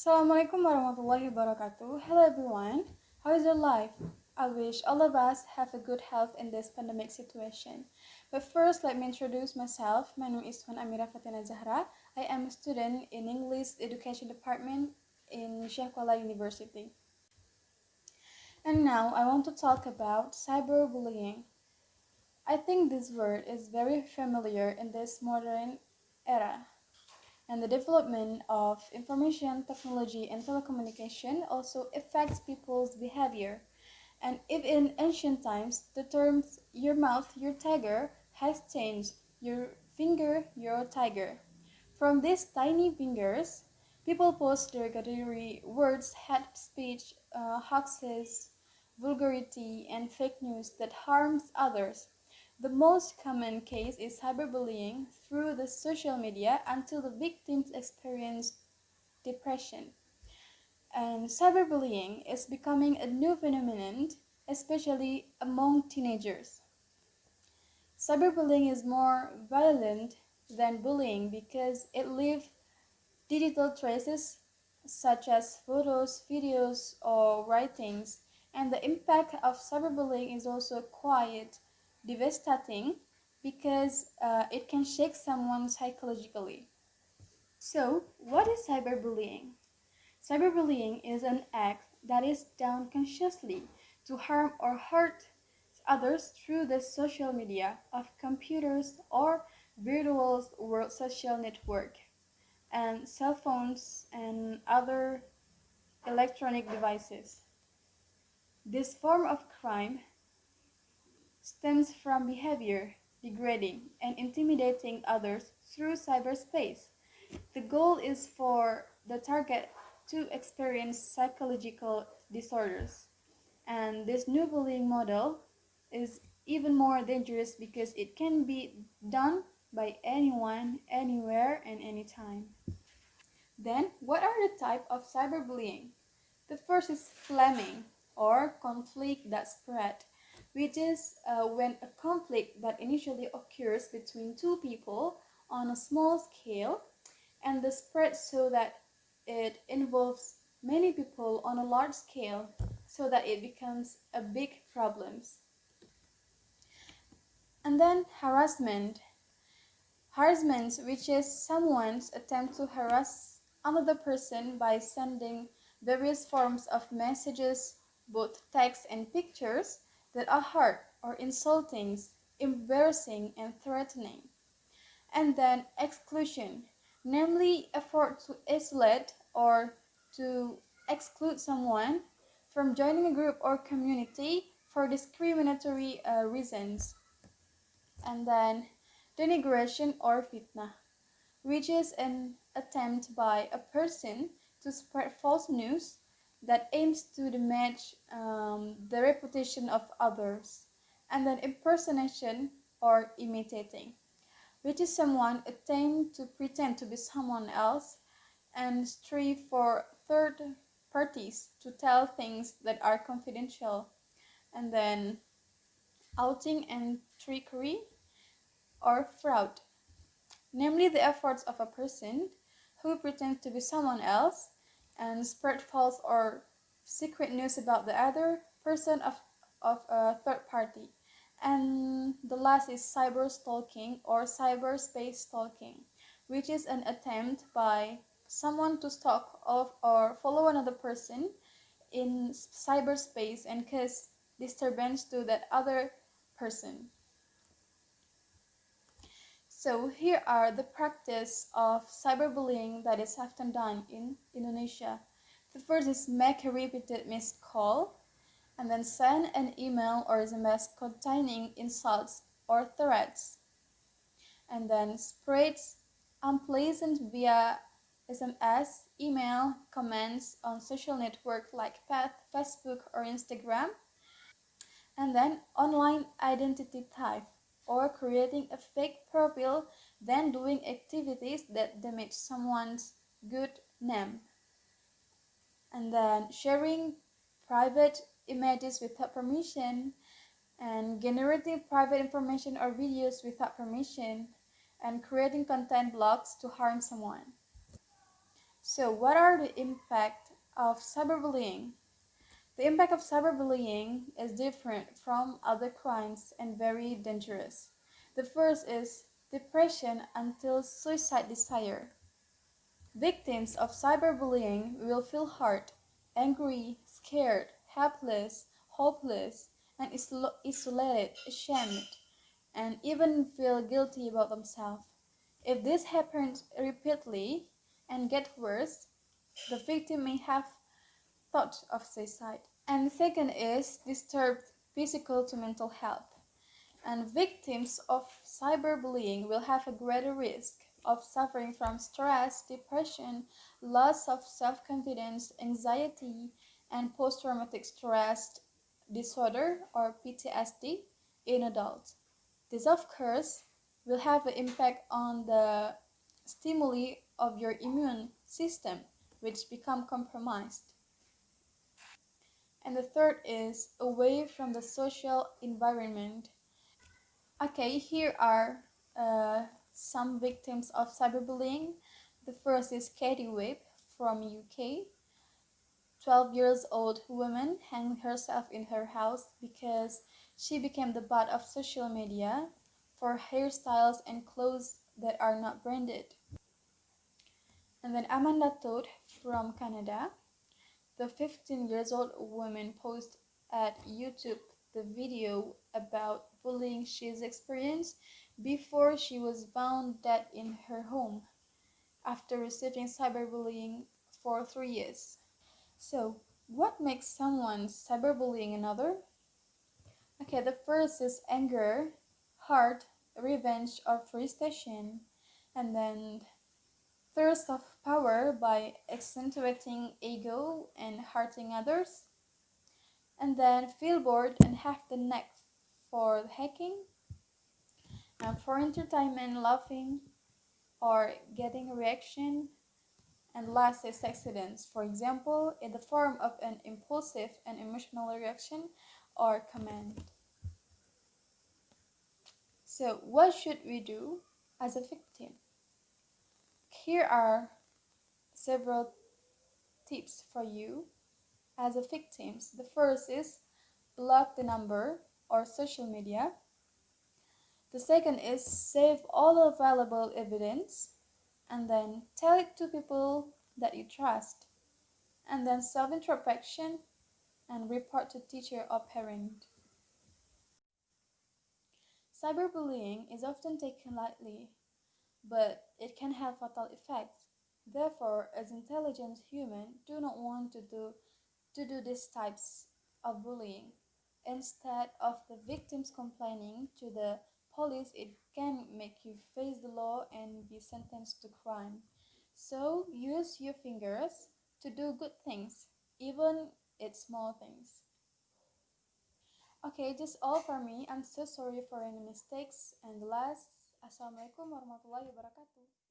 Assalamualaikum warahmatullahi wabarakatuh. Hello everyone. How is your life? I wish all of us have a good health in this pandemic situation. But first, let me introduce myself. My name is Amirah Fathin azzahra. I am a student in English Education Department in Sheikh University. And now I want to talk about cyberbullying. I think this word is very familiar in this modern era. And the development of information technology and telecommunication also affects people's behavior. And if in ancient times the terms your mouth, your tiger has changed, your finger, your tiger. From these tiny fingers, people post derogatory words, hate speech, hoaxes, vulgarity, and fake news that harms others. The most common case is cyberbullying through the social media until the victims experience depression. And cyberbullying is becoming a new phenomenon, especially among teenagers. Cyberbullying is more violent than bullying because it leaves digital traces such as photos, videos, or writings, and the impact of cyberbullying is also quite devastating because it can shake someone psychologically. So, what is cyberbullying? Cyberbullying is an act that is done consciously to harm or hurt others through the social media of computers or virtual world social network and cell phones and other electronic devices. This form of crime stems from behavior degrading and intimidating others through cyberspace. The goal is for the target to experience psychological disorders. And this new bullying model is even more dangerous because it can be done by anyone, anywhere, and anytime. Then, what are the types of cyberbullying? The first is flaming or conflict that spread, which is when a conflict that initially occurs between two people on a small scale and the spread so that it involves many people on a large scale so that it becomes a big problem. And then harassment. Harassment, which is someone's attempt to harass another person by sending various forms of messages, both text and pictures, that are hard or insulting, embarrassing, and threatening. And then exclusion, namely effort to isolate or to exclude someone from joining a group or community for discriminatory reasons. And then denigration or fitna, which is an attempt by a person to spread false news that aims to damage the reputation of others. And then impersonation or imitating, which is someone attempt to pretend to be someone else and strive for third parties to tell things that are confidential. And then outing and trickery or fraud, namely the efforts of a person who pretends to be someone else and spread false or secret news about the other person of a third party. And the last is cyber stalking or cyberspace stalking, which is an attempt by someone to stalk of or follow another person in cyberspace and cause disturbance to that other person. So here are the practice of cyberbullying that is often done in Indonesia. The first is make a repeated missed call, and then send an email or SMS containing insults or threats, and then spread unpleasant via SMS, email, comments on social networks like Facebook or Instagram, and then online identity theft or creating a fake profile, then doing activities that damage someone's good name, and then sharing private images without permission and generating private information or videos without permission and creating content blogs to harm someone. So, what are the impact of cyberbullying? The impact of cyberbullying is different from other crimes and very dangerous. The first is depression until suicide desire. Victims of cyberbullying will feel hurt, angry, scared, helpless, hopeless, and isolated, ashamed, and even feel guilty about themselves. If this happens repeatedly and gets worse, the victim may have thought of suicide. And the second is disturbed physical to mental health. And victims of cyberbullying will have a greater risk of suffering from stress, depression, loss of self confidence, anxiety, and post traumatic stress disorder or PTSD in adults. This, of course, will have an impact on the stimuli of your immune system, which become compromised. And the third is away from the social environment. Okay, here are some victims of cyberbullying. The first is Katie Webb from UK. 12 years old woman hanged herself in her house because she became the butt of social media for hairstyles and clothes that are not branded. And then Amanda Todd from Canada. The 15 years old woman posted at YouTube the video about bullying she's experienced before she was found dead in her home after receiving cyberbullying for 3 years. So, what makes someone cyberbullying another? Okay, the first is anger, hurt, revenge, or frustration, and then thirst of power by accentuating ego and hurting others, and then feel bored and have the knack for hacking, and for entertainment, laughing or getting a reaction, and last is accidents, for example, in the form of an impulsive and emotional reaction or command. So, what should we do as a victim? Here are several tips for you as a victim. The first is block the number or social media. The second is save all available evidence and then tell it to people that you trust. And then self-introspection and report to teacher or parent. Cyberbullying is often taken lightly, but it can have fatal effects. Therefore, as intelligent humans do not want to do these types of bullying. Instead of the victims complaining to the police, it can make you face the law and be sentenced to crime. So use your fingers to do good things, even it's small things. Okay, just all for me. I'm so sorry for any mistakes. And the last, Assalamualaikum warahmatullahi wabarakatuh.